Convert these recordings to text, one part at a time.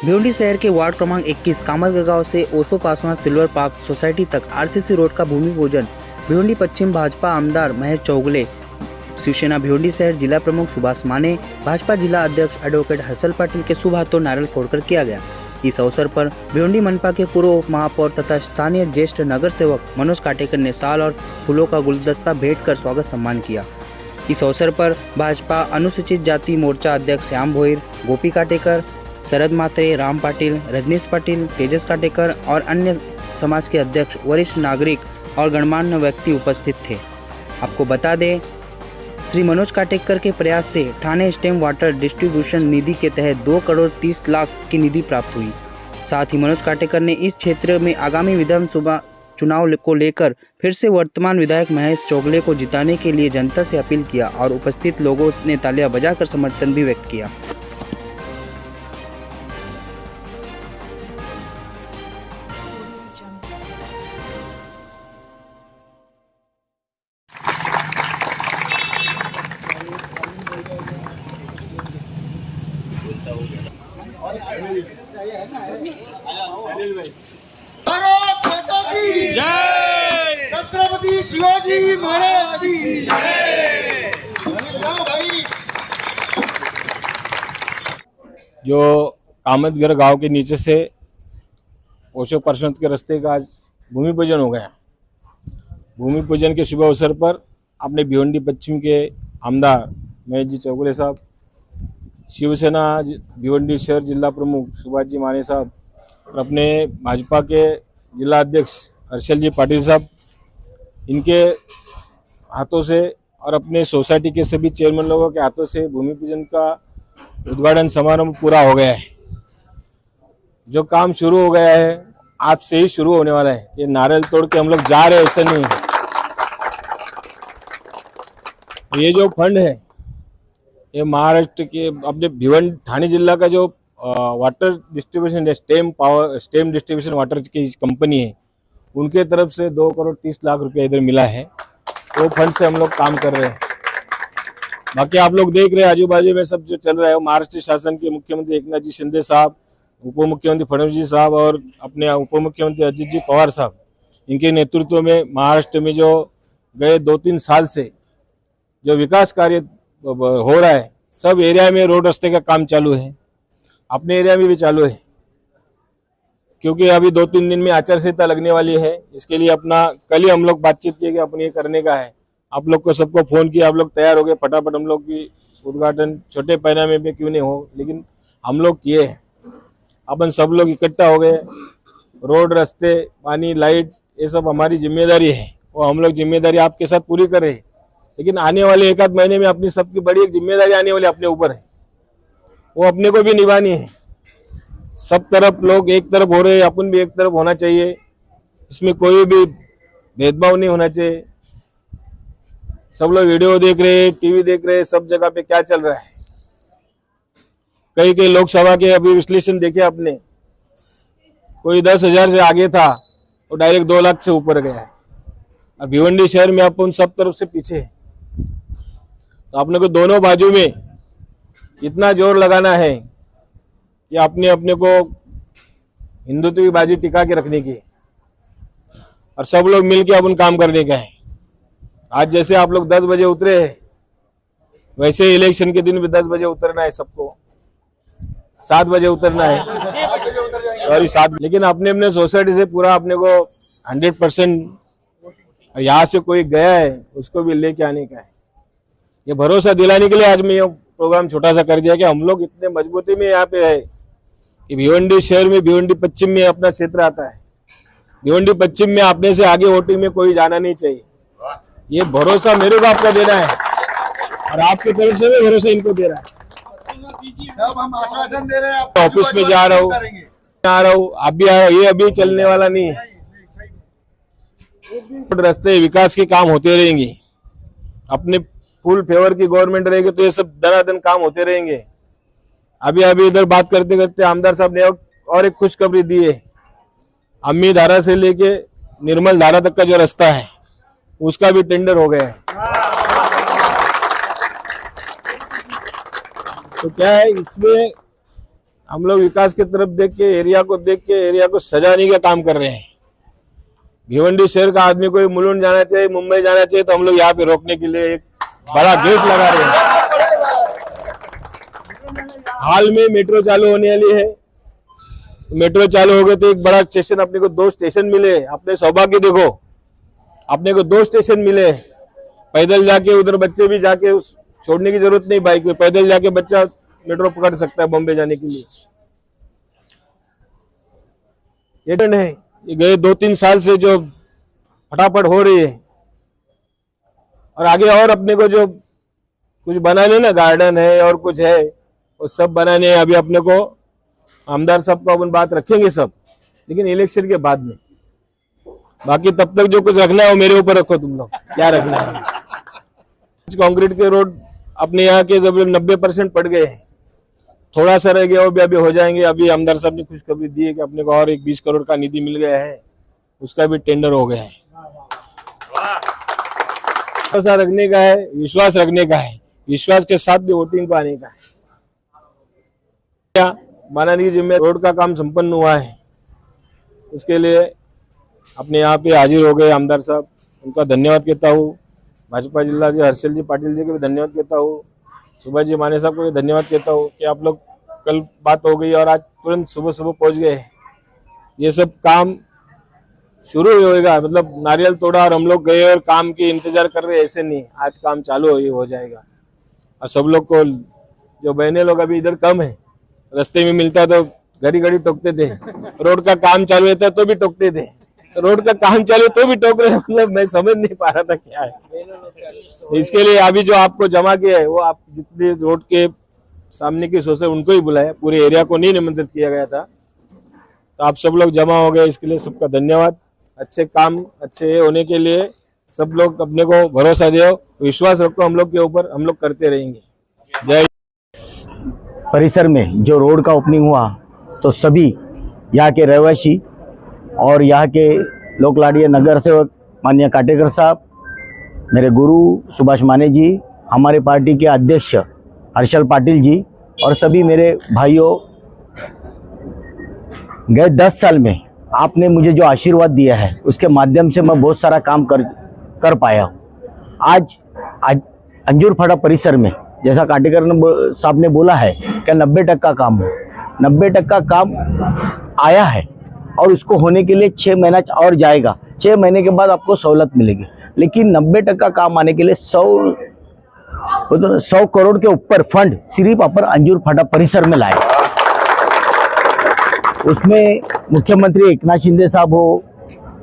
भिवंडी शहर के वार्ड क्रमांक 21 कामतगढ़ गांव से Osho Paswan silver park society तक आरसीसी रोड का भूमि पूजन भिवंडी पश्चिम भाजपा आमदार महेश चौगले, शिवसेना भिवंडी शहर जिला प्रमुख सुभाष माने, भाजपा जिला अध्यक्ष एडवोकेट हर्षल पाटिल के शुभ हाथों नारियल फोड़कर किया गया। इस अवसर पर भिवंडी मनपा के पूर्व उप महापौर तथा स्थानीय ज्येष्ठ नगर सेवक मनोज काटेकर ने साल और फूलों का गुलदस्ता भेंट कर स्वागत सम्मान किया। इस अवसर पर भाजपा अनुसूचित जाति मोर्चा अध्यक्ष श्याम भोईर, गोपी काटेकर, शरद मात्रे, राम पाटिल, रजनीश पाटिल, तेजस काटेकर और अन्य समाज के अध्यक्ष, वरिष्ठ नागरिक और गणमान्य व्यक्ति उपस्थित थे। आपको बता दें, श्री मनोज काटेकर के प्रयास से ठाणे स्टेम वाटर डिस्ट्रीब्यूशन निधि के तहत 2 करोड़ 30 लाख की निधि प्राप्त हुई। साथ ही मनोज काटेकर ने इस क्षेत्र में आगामी विधानसभा चुनाव को लेकर फिर से वर्तमान विधायक महेश चौगले को जिताने के लिए जनता से अपील किया और उपस्थित लोगों ने तालियां बजाकर समर्थन भी व्यक्त किया। भारत माता की जय, छत्रपति शिवाजी महाराज की जय। जो कामतगढ़ गांव के नीचे से ओशो पासवान के रास्ते का आज भूमि पूजन हो गया। भूमि पूजन के शुभ अवसर पर अपने भिवंडी पश्चिम के आमदार महेश जी चौगले साहब, शिवसेना भिवंडी शहर जिला प्रमुख सुभाष जी माने साहब और अपने भाजपा के जिला अध्यक्ष हर्षल जी पाटिल साहब, इनके हाथों से और अपने सोसाइटी के सभी चेयरमैन लोगों के हाथों से भूमि पूजन का उद्घाटन समारोह पूरा हो गया है। जो काम शुरू हो गया है आज से ही शुरू होने वाला है। ये नारियल तोड़ के हम लोग जा रहे हैं ऐसा नहीं। ये जो फंड है ये महाराष्ट्र के अपने भिवंडी ठाणे जिला का जो water distribution stem distribution water की कंपनी है, उनके तरफ से 2 करोड़ 30 लाख रुपए इधर मिला है। वो फंड से हम लोग काम कर रहे हैं। बाकी आप लोग देख रहे हैं आजू बाजू में सब जो चल रहा है, वो महाराष्ट्र शासन के मुख्यमंत्री एकनाथ जी शिंदे साहब, उप मुख्यमंत्री फडणवीस जी साहब और अपने उप मुख्यमंत्री अजित जी पवार साहब, इनके नेतृत्व में महाराष्ट्र में जो गए 2-3 साल से जो विकास कार्य हो रहा है, सब एरिया में रोड रास्ते का काम चालू है, अपने एरिया में भी चालू है। क्योंकि अभी 2-3 दिन में आचार संहिता लगने वाली है, इसके लिए अपना कल ही हम लोग बातचीत किए कि अपने ये करने का है। आप लोग को सबको फोन किया, आप लोग तैयार हो गए फटाफट। हम लोग की उद्घाटन छोटे पैमाने में क्यों नहीं हो, लेकिन हम लोग किए हैं। अपन सब लोग इकट्ठा हो गए। रोड, रास्ते, पानी, लाइट, ये सब हमारी जिम्मेदारी है। वो हम लोग जिम्मेदारी आपके साथ पूरी करें, लेकिन आने वाले 1-8 महीने में अपनी सबकी बड़ी एक जिम्मेदारी आने वाली अपने ऊपर है, वो अपने को भी निभानी है। सब तरफ लोग एक तरफ हो रहे हैं, अपन भी एक तरफ होना चाहिए। इसमें कोई भी भेदभाव नहीं होना चाहिए। सब लोग वीडियो देख रहे हैं, टीवी देख रहे हैं, सब जगह पे क्या चल रहा है। कई लोकसभा के अभी विश्लेषण देखे आपने, कोई 10,000 से आगे था तो डायरेक्ट 2 लाख से ऊपर गया है। और भिवंडी शहर में अपन सब तरफ से पीछे है। तो अपने को दोनों बाजू में इतना जोर लगाना है कि अपने अपने को हिंदुत्व की बाजी टिका के रखने की, और सब लोग मिलके अपन काम करने का है। आज जैसे आप लोग 10 बजे उतरे हैं, वैसे इलेक्शन के दिन भी 10 बजे उतरना है सबको, 7 बजे उतरना है, सॉरी 7। लेकिन अपने अपने सोसाइटी से पूरा अपने को 100%, यहाँ से कोई गया है उसको भी लेके आने का है। ये भरोसा दिलाने के लिए आज मैं ये प्रोग्राम छोटा सा कर दिया कि हम लोग इतने मजबूती में यहाँ पे है कि भिवंडी शहर में, भिवंडी पश्चिम में अपना क्षेत्र आता है। भिवंडी पश्चिम में अपने से आगे वोटिंग में कोई जाना नहीं चाहिए। ये भरोसा मेरे को आपका देना है और आपकी तरफ से भी भरोसा इनको दे रहा है। सब हम आश्वासन दे रहे हैं। ऑफिस में जा रहा हूँ, आप भी आ रहे हो, ये अभी चलने वाला नहीं है। रास्ते विकास के काम होते रहेंगे। अपने फुल फेवर की गवर्नमेंट रहेगी तो ये सब दनादन काम होते रहेंगे। अभी इधर बात करते करते आमदार साहब ने और एक खुशखबरी दी है। अम्मी धारा से लेके निर्मल धारा तक का जो रास्ता है उसका भी टेंडर हो गया है। तो क्या है, इसमें हम लोग विकास की तरफ देख के एरिया को सजाने का काम कर रहे हैं। भिवंडी शहर का आदमी कोई मुलुंड जाना चाहिए, मुंबई जाना चाहिए, तो हम लोग यहाँ पे रोकने के लिए एक बड़ा गेट लगा रहे हैं। हाल में मेट्रो चालू होने वाली है। मेट्रो चालू हो गए तो एक बड़ा स्टेशन, अपने को 2 स्टेशन मिले। अपने सौभाग्य देखो, अपने को 2 स्टेशन मिले। पैदल जाके उधर बच्चे भी जाके छोड़ने की जरूरत नहीं, बाइक में पैदल जाके बच्चा मेट्रो पकड़ सकता है बॉम्बे जाने के लिए। ये ट्रेंड है, ये गए 2-3 साल से जो फटाफट हो रही है। और आगे और अपने को जो कुछ बनाने ना, गार्डन है और कुछ है, वो सब बनाने हैं। अभी अपने को आमदार साहब को अपन बात रखेंगे सब, लेकिन इलेक्शन के बाद में। बाकी तब तक जो कुछ रखना है वो मेरे ऊपर रखो, तुम लोग क्या रखना है। कंक्रीट के रोड अपने यहाँ के जब 90% पड़ गए हैं, थोड़ा सा रह गया, वो भी अभी हो जाएंगे। अभी आमदार साहब ने खुशखबरी दी है कि अपने को और एक 20 करोड़ का निधि मिल गया है, उसका भी टेंडर हो गया है। भरोसा रखने का है, विश्वास रखने का है, विश्वास के साथ भी वोटिंग को आने का है। बनाने की जिम्मेदारी, रोड का काम संपन्न हुआ है, उसके लिए अपने यहाँ पे हाजिर हो गए आमदार साहब, उनका धन्यवाद कहता हूँ। भाजपा जिला जी हर्षल जी पाटिल जी को भी धन्यवाद कहता हूँ। सुभाष जी माने साहब को भी धन्यवाद कहता हूँ कि आप लोग कल बात हो गई और आज तुरंत सुबह पहुंच गए। ये सब काम शुरू होएगा, मतलब नारियल तोड़ा और हम लोग गए और काम के इंतजार कर रहे, ऐसे नहीं। आज काम चालू हो जाएगा। और सब लोग को, जो बहने लोग अभी इधर कम है, रास्ते में मिलता तो घड़ी टोकते थे, रोड का काम चालू रहता तो भी टोकते थे। रोड का काम चालू तो भी टोक रहे, मतलब मैं समझ नहीं पा रहा था क्या है। इसके लिए अभी जो आपको जमा किया है, वो आप जितने रोड के सामने की सोच है उनको ही बुलाया, पूरे एरिया को नहीं निमंत्रित किया गया था। तो आप सब लोग जमा हो गए, इसके लिए सबका धन्यवाद। अच्छे काम अच्छे होने के लिए सब लोग अपने को भरोसा दो, विश्वास रखो हम लोग के ऊपर, हम लोग करते रहेंगे। जय। परिसर में जो रोड का ओपनिंग हुआ तो सभी यहाँ के रहवासी और यहाँ के लोकलाड़िया नगर सेवक माननीय काटेकर साहब, मेरे गुरु सुभाष माने जी, हमारे पार्टी के अध्यक्ष हर्षल पाटिल जी और सभी मेरे भाइयों, गए 10 साल में आपने मुझे जो आशीर्वाद दिया है उसके माध्यम से मैं बहुत सारा काम कर पाया हूँ। आज अंजूर फाटा परिसर में जैसा काटेकर साहब ने बोला है कि 90% काम हो, 90% काम आया है और उसको होने के लिए 6 महीना और जाएगा। 6 महीने के बाद आपको सहूलत मिलेगी, लेकिन 90% काम आने के लिए 100 करोड़ के ऊपर फंड सिर्फ अपन अंजूर फाटा परिसर में लाए। उसमें मुख्यमंत्री एकनाथ शिंदे साहब हो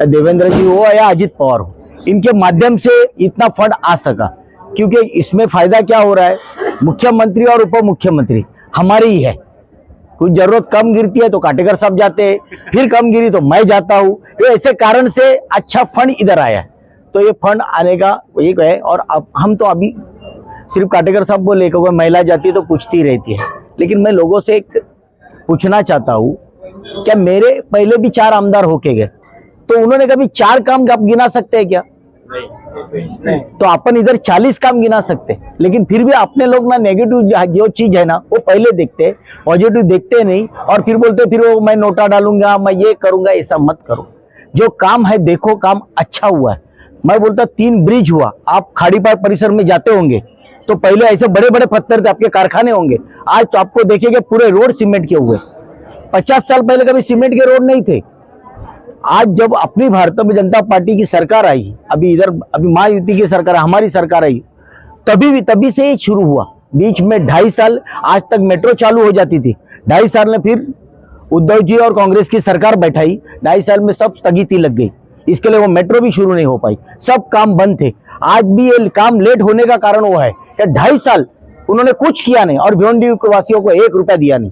या देवेंद्र जी हो या अजित पवार हो, इनके माध्यम से इतना फंड आ सका। क्योंकि इसमें फायदा क्या हो रहा है, मुख्यमंत्री और उप मुख्यमंत्री हमारे ही है। कुछ जरूरत कम गिरती है तो काटेकर साहब जाते हैं, फिर कम गिरी तो मैं जाता हूँ। ये ऐसे कारण से अच्छा फंड इधर आया है। तो ये फंड आने का एक है। और अब हम तो अभी सिर्फ काटेकर साहब बोले कि कोई महिला जाती है तो पूछती रहती है, लेकिन मैं लोगों से एक पूछना चाहता हूँ, क्या मेरे पहले भी 4 आमदार होके गए तो उन्होंने कभी 4 काम आप गिना सकते हैं क्या? नहीं। तो अपन इधर 40 काम गिना सकते, लेकिन फिर भी अपने लोग ना नेगेटिव जो चीज है ना वो पहले देखते हैं, पॉजिटिव देखते नहीं। और फिर बोलते फिर वो मैं नोटा डालूंगा, मैं ये करूंगा। ऐसा मत करो, जो काम है देखो, काम अच्छा हुआ है। मैं बोलता 3 ब्रिज हुआ। आप खाड़ीपार परिसर में जाते होंगे तो पहले ऐसे बड़े बड़े पत्थर थे, आपके कारखाने होंगे। आज तो आपको देखेंगे पूरे रोड सीमेंट के हुए। 50 साल पहले कभी सीमेंट के रोड नहीं थे। आज जब अपनी भारतीय जनता पार्टी की सरकार आई, अभी महायुति की सरकार, हमारी सरकार आई, तभी से ही शुरू हुआ। बीच में 2.5 साल आज तक मेट्रो चालू हो जाती थी। 2.5 साल में फिर उद्धव जी और कांग्रेस की सरकार बैठाई। 2.5 साल में सब स्थगिति लग गई, इसके लिए वो मेट्रो भी शुरू नहीं हो पाई, सब काम बंद थे। आज भी ये काम लेट होने का कारण वो है कि 2.5 साल उन्होंने कुछ किया नहीं और भिवंडी वासियों को 1 रुपया दिया नहीं,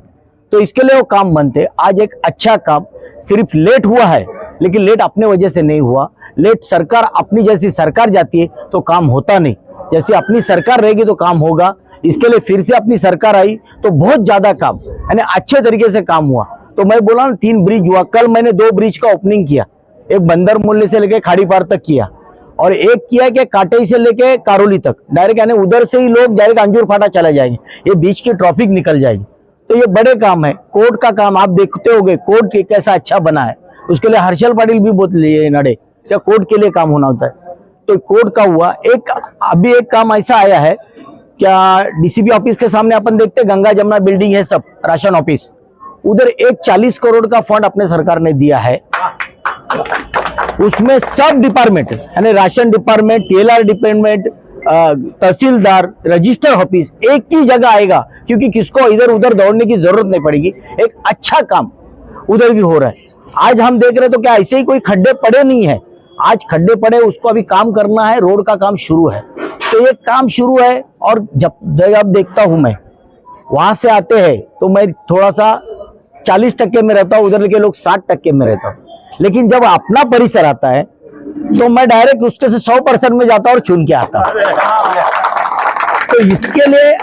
तो इसके लिए वो काम बंद थे। आज एक अच्छा काम सिर्फ लेट हुआ है, लेकिन लेट अपने वजह से नहीं हुआ। लेट सरकार, अपनी जैसी सरकार जाती है तो काम होता नहीं, जैसे अपनी सरकार रहेगी तो काम होगा। इसके लिए फिर से अपनी सरकार आई तो बहुत ज्यादा काम, यानी अच्छे तरीके से काम हुआ। तो मैं बोला ना 3 ब्रिज हुआ। कल मैंने 2 ब्रिज का ओपनिंग किया, एक बंदर मूल्य से लेके खाड़ीपार तक किया और एक किया कि काटई से लेके कारोली तक डायरेक्ट, यानी उधर से ही लोग डायरेक्ट अंजूर फाटा चला जाएंगे, ये बीच की ट्रैफिक निकल जाएगी। तो ये बड़े काम है। कोर्ट का काम आप देखते होंगे, कोर्ट कैसा अच्छा बना है। उसके लिए हर्षल पाटिल भी बहुत लिए नड़े, क्या कोर्ट के लिए काम होना होता है, तो कोर्ट का हुआ। अभी एक काम ऐसा आया है, क्या डीसीपी ऑफिस के सामने अपन देखते गंगा जमुना बिल्डिंग है, सब राशन ऑफिस, उधर एक 40 करोड़ का फंड अपने सरकार ने दिया है। उसमें सब डिपार्टमेंट यानी राशन डिपार्टमेंट, टीएलआर डिपार्टमेंट, तहसीलदार, रजिस्टर ऑफिस एक ही जगह आएगा, क्योंकि किसको इधर उधर दौड़ने की जरूरत नहीं पड़ेगी। एक अच्छा काम उधर भी हो रहा है। आज हम देख रहे हैं तो क्या ऐसे ही कोई खड्डे पड़े नहीं है, आज खड्डे पड़े, उसको अभी काम करना है, रोड का काम शुरू है। तो ये काम शुरू है। और जब देखता हूं मैं वहां से आते हैं तो मैं थोड़ा सा 40% में रहता हूं, उधर के लोग 60% में रहता हूं। लेकिन जब अपना परिसर आता है तो मैं डायरेक्ट उसके से 100% में जाता हूं और चुन के आता हूं। तो इसके लिए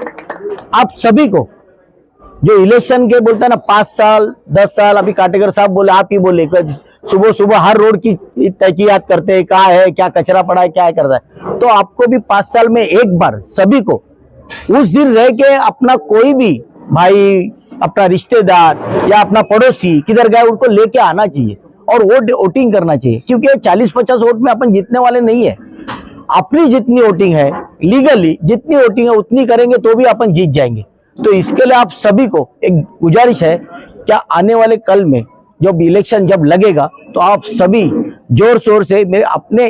आप सभी को जो इलेक्शन के बोलते हैं ना 5 साल 10 साल, अभी काटेकर साहब बोले, आप ही बोले सुबह सुबह हर रोड की तहकीकात करते हैं, कहाँ है, क्या कचरा पड़ा है, क्या है करता है। तो आपको भी 5 साल में एक बार सभी को उस दिन रह के अपना कोई भी भाई, अपना रिश्तेदार या अपना पड़ोसी किधर गए उनको लेके आना चाहिए और वोटिंग करना चाहिए। क्योंकि 40-50 वोट में अपन जीतने वाले नहीं है। अपनी जितनी वोटिंग है लीगली, जितनी वोटिंग है उतनी करेंगे तो भी अपन जीत जाएंगे। तो इसके लिए आप सभी को एक गुजारिश है, क्या आने वाले कल में जब इलेक्शन जब लगेगा तो आप सभी जोर शोर से, मेरे अपने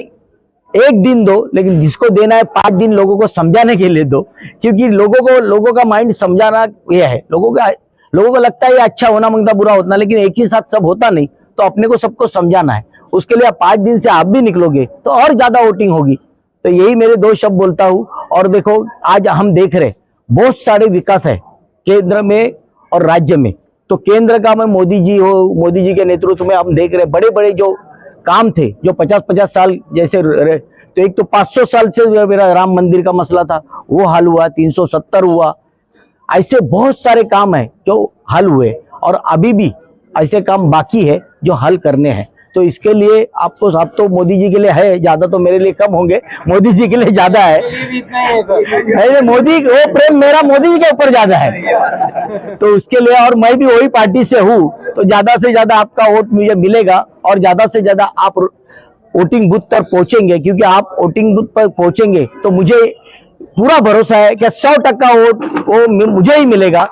1 दिन दो, लेकिन जिसको देना है 5 दिन लोगों को समझाने के लिए दो। क्योंकि लोगों का माइंड समझाना यह है, लोगों को लगता है ये अच्छा होना मांगता बुरा होता, लेकिन एक ही साथ सब होता नहीं। तो अपने को सबको समझाना है, उसके लिए 5 दिन से आप भी निकलोगे तो और ज्यादा वोटिंग होगी। तो यही मेरे 2 शब्द बोलता हूं। और देखो आज हम देख रहे बहुत सारे विकास है केंद्र में और राज्य में। तो केंद्र का में मोदी जी के नेतृत्व में हम देख रहे बड़े बड़े जो काम थे, जो 50-50 साल जैसे, तो एक तो 500 साल से मेरा राम मंदिर का मसला था वो हल हुआ, 370 हुआ, ऐसे बहुत सारे काम है जो हल हुए और अभी भी ऐसे काम बाकी है जो हल करने हैं। तो इसके लिए आपको, आप तो मोदी जी के लिए है ज्यादा, तो मेरे लिए कम होंगे, मोदी जी के लिए ज्यादा है। मोदी वो प्रेम मेरा मोदी जी के ऊपर ज्यादा है, तो उसके लिए, और मैं भी वही पार्टी से हूँ, तो ज्यादा से ज्यादा आपका वोट मुझे मिलेगा और ज्यादा से ज्यादा आप वोटिंग बूथ पर पहुंचेंगे। क्योंकि आप वोटिंग बूथ पर पहुंचेंगे तो मुझे पूरा भरोसा है कि 100% वोट वो मुझे ही मिलेगा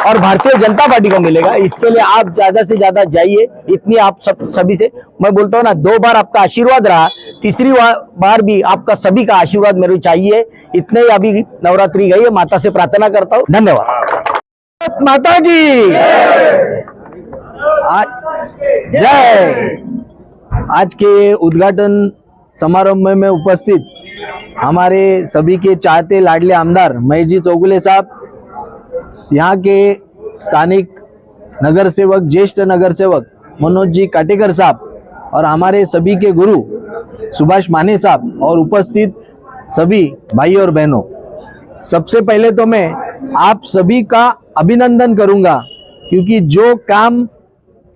और भारतीय जनता पार्टी को मिलेगा। इसके लिए आप ज्यादा से ज्यादा जाइए। इतनी आप सभी से मैं बोलता हूँ ना, 2 बार आपका आशीर्वाद रहा, तीसरी बार भी आपका सभी का आशीर्वाद मेरे को चाहिए। इतने ही अभी नवरात्रि गई है, माता से प्रार्थना करता हूँ। धन्यवाद। माता की जय। आज के उद्घाटन समारोह में उपस्थित हमारे सभी के चाहते लाडले आमदार महेश जी चौगुले साहब, यहाँ के स्थानिक नगर सेवक, ज्येष्ठ नगर सेवक मनोज जी काटेकर साहब और हमारे सभी के गुरु सुभाष माने साहब और उपस्थित सभी भाई और बहनों, सबसे पहले तो मैं आप सभी का अभिनंदन करूंगा। क्योंकि जो काम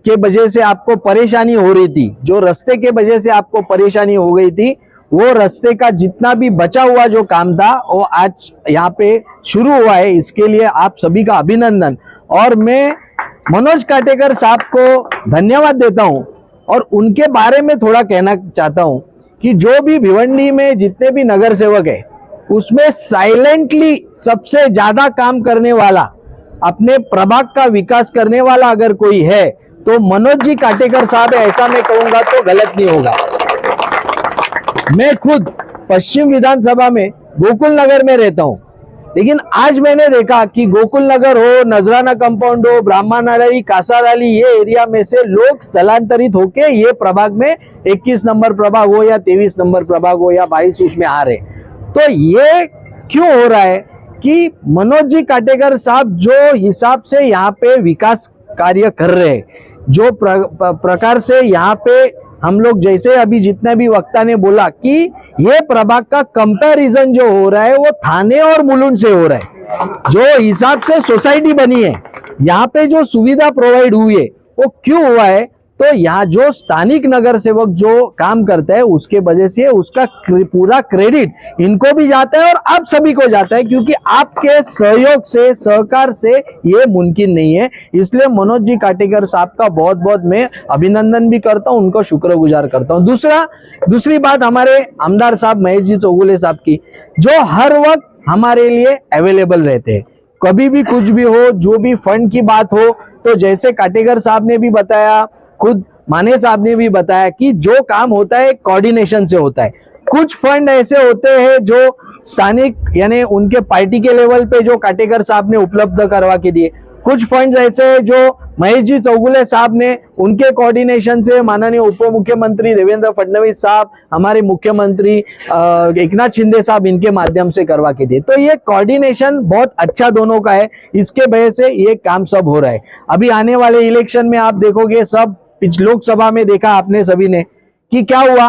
के वजह से आपको परेशानी हो रही थी, जो रास्ते के वजह से आपको परेशानी हो गई थी, वो रास्ते का जितना भी बचा हुआ जो काम था वो आज यहाँ पे शुरू हुआ है। इसके लिए आप सभी का अभिनंदन। और मैं मनोज काटेकर साहब को धन्यवाद देता हूँ और उनके बारे में थोड़ा कहना चाहता हूँ कि जो भी भिवंडी में जितने भी नगर सेवक है उसमें साइलेंटली सबसे ज्यादा काम करने वाला, अपने प्रभाग का विकास करने वाला अगर कोई है तो मनोज जी काटेकर साहब है, ऐसा मैं कहूंगा तो गलत नहीं होगा। मैं खुद पश्चिम विधानसभा में गोकुल नगर में रहता हूं, लेकिन आज मैंने देखा कि गोकुल नगर हो, नजराना कंपाउंड हो, ब्राह्मणाली, कासाराली, ये एरिया में से लोग स्थलांतरित होके ये प्रभाग में 21 नंबर प्रभाग हो या 23 नंबर प्रभाग हो या 22 उसमें आ रहे। तो ये क्यों हो रहा है कि मनोज जी काटेकर साहब जो हिसाब से यहाँ पे विकास कार्य कर रहे हैं, जो प्रकार से यहाँ पे हम लोग, जैसे अभी जितने भी वक्ता ने बोला कि ये प्रभाग का कंपैरिजन जो हो रहा है वो थाने और मुलुंड से हो रहा है। जो हिसाब से सोसाइटी बनी है, यहाँ पे जो सुविधा प्रोवाइड हुई है वो क्यों हुआ है तो यहाँ जो स्थानिक नगर सेवक जो काम करता है उसके वजह से उसका पूरा क्रेडिट इनको भी जाता है और आप सभी को जाता है, क्योंकि आपके सहयोग से, सहकार से ये मुमकिन नहीं है। इसलिए मनोज जी काटेकर साहब का बहुत बहुत मैं अभिनंदन भी करता हूँ, उनको शुक्रगुजार करता हूँ। दूसरी बात हमारे आमदार साहब महेश जी चौगुले साहब की, जो हर वक्त हमारे लिए अवेलेबल रहते हैं। कभी भी कुछ भी हो, जो भी फंड की बात हो, तो जैसे काटेकर साहब ने भी बताया, खुद माने साहब ने भी बताया कि जो काम होता है कोऑर्डिनेशन से होता है। कुछ फंड ऐसे होते हैं जो स्थानिक यानी उनके पार्टी के लेवल पे जो काटेकर साहब ने उपलब्ध करवा के दिए, कुछ फंड ऐसे हैं जो महेश जी चौगुले साहब ने उनके कोऑर्डिनेशन से माननीय उप मुख्यमंत्री देवेंद्र फडणवीस साहब, हमारे मुख्यमंत्री एकनाथ शिंदे साहब, इनके माध्यम से करवा के दिए। तो ये कोऑर्डिनेशन बहुत अच्छा दोनों का है, इसके वजह से ये काम सब हो रहा है। अभी आने वाले इलेक्शन में आप देखोगे, सब लोकसभा में देखा आपने सभी ने कि क्या हुआ,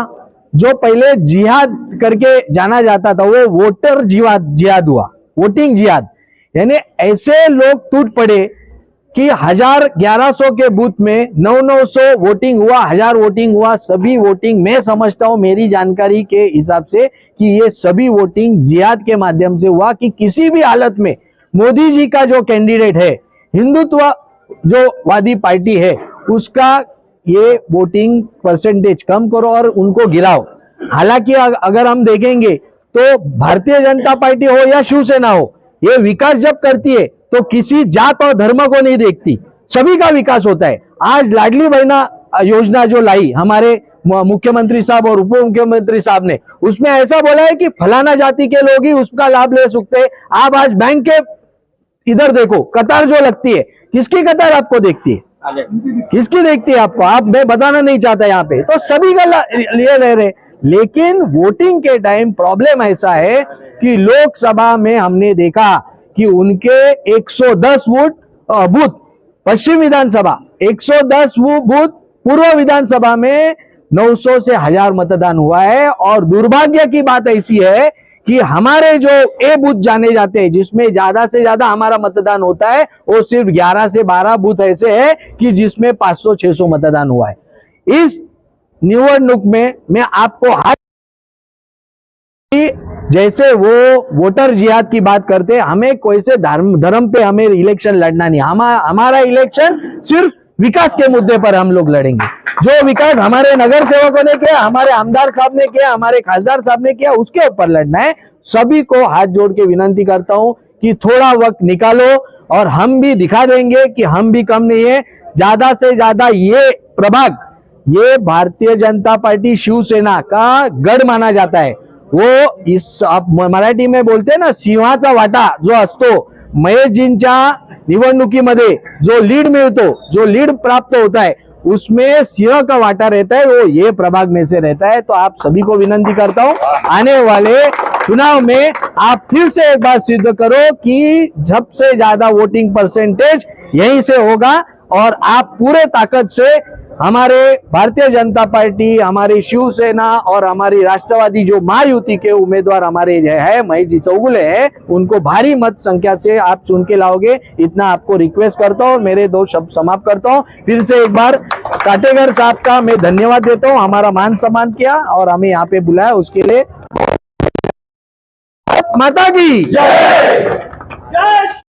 जो पहले जिहाद करके जाना जाता था वो वोटर जिहाद हुआ, वोटिंग जिहाद। यानी ऐसे लोग टूट पड़े कि 1100 के बूथ में 900 वोटिंग हुआ, 1000 वोटिंग हुआ। सभी वोटिंग मैं समझता हूं मेरी जानकारी के हिसाब से कि ये सभी वोटिंग जिहाद के माध्यम से हुआ कि किसी भी हालत में मोदी जी का जो कैंडिडेट है, हिंदुत्व जो वादी पार्टी है, उसका ये वोटिंग परसेंटेज कम करो और उनको गिराओ। हालांकि अगर हम देखेंगे तो भारतीय जनता पार्टी हो या शिवसेना हो, ये विकास जब करती है तो किसी जात और धर्म को नहीं देखती, सभी का विकास होता है। आज लाडली बहना योजना जो लाई हमारे मुख्यमंत्री साहब और उप मुख्यमंत्री साहब ने, उसमें ऐसा बोला है कि फलाना जाति के लोग ही उसका लाभ ले सकते हैं। आप आज बैंक के इधर देखो, कतार जो लगती है, किसकी कतार आपको देखती है, किसकी देखती है आपको, आप मैं बताना नहीं चाहता यहाँ पे, तो सभी का लिए रह रहे। लेकिन वोटिंग के टाइम प्रॉब्लम ऐसा है कि लोकसभा में हमने देखा कि उनके 110 बूथ, पश्चिम विधानसभा 110 बूथ, पूर्व विधानसभा में 900 से 1000 मतदान हुआ है। और दुर्भाग्य की बात ऐसी है कि हमारे जो ए बूथ जाने जाते हैं, जिसमें ज्यादा से ज्यादा हमारा मतदान होता है, वो सिर्फ 11 से 12 बूथ ऐसे है कि जिसमें 500-600 मतदान हुआ है। इस निवडणूक में मैं आपको जैसे वो वोटर जिहाद की बात करते हैं, हमें कोई से धर्म पे हमें इलेक्शन लड़ना नहीं। हमारा इलेक्शन सिर्फ विकास के मुद्दे पर हम लोग लड़ेंगे। जो विकास हमारे नगर सेवकों ने किया, हमारे आमदार साहब ने किया, हमारे खासदार साहब ने किया, उसके ऊपर लड़ना है। सभी को हाथ जोड़ के विनती करता हूं कि थोड़ा वक्त निकालो और हम भी दिखा देंगे कि हम भी कम नहीं है। ज्यादा से ज्यादा ये प्रभाग, ये भारतीय जनता पार्टी शिवसेना का गढ़ माना जाता है। वो इस आप मराठी में बोलते हैं ना, सिंहाचा वाटा जो असतो, महेशजींच्या निवडणुकीमध्ये जो लीड मिळतो, जो लीड प्राप्त होता है, उसमें सिंह का वाटा रहता है, वो ये प्रभाग में से रहता है। तो आप सभी को विनती करता हूं, आने वाले चुनाव में आप फिर से एक बात सिद्ध करो कि सबसे ज्यादा वोटिंग परसेंटेज यहीं से होगा और आप पूरे ताकत से हमारे भारतीय जनता पार्टी, हमारी शिवसेना और हमारी राष्ट्रवादी जो महायुति के उम्मीदवार हमारे है महेश जी चौगुले हैं, उनको भारी मत संख्या से आप चुन के लाओगे, इतना आपको रिक्वेस्ट करता हूँ। मेरे 2 शब्द समाप्त करता हूँ। फिर से एक बार काटेकर साहब का मैं धन्यवाद देता हूँ, हमारा मान सम्मान किया और हमें यहाँ पे बुलाया, उसके लिए माता की जय।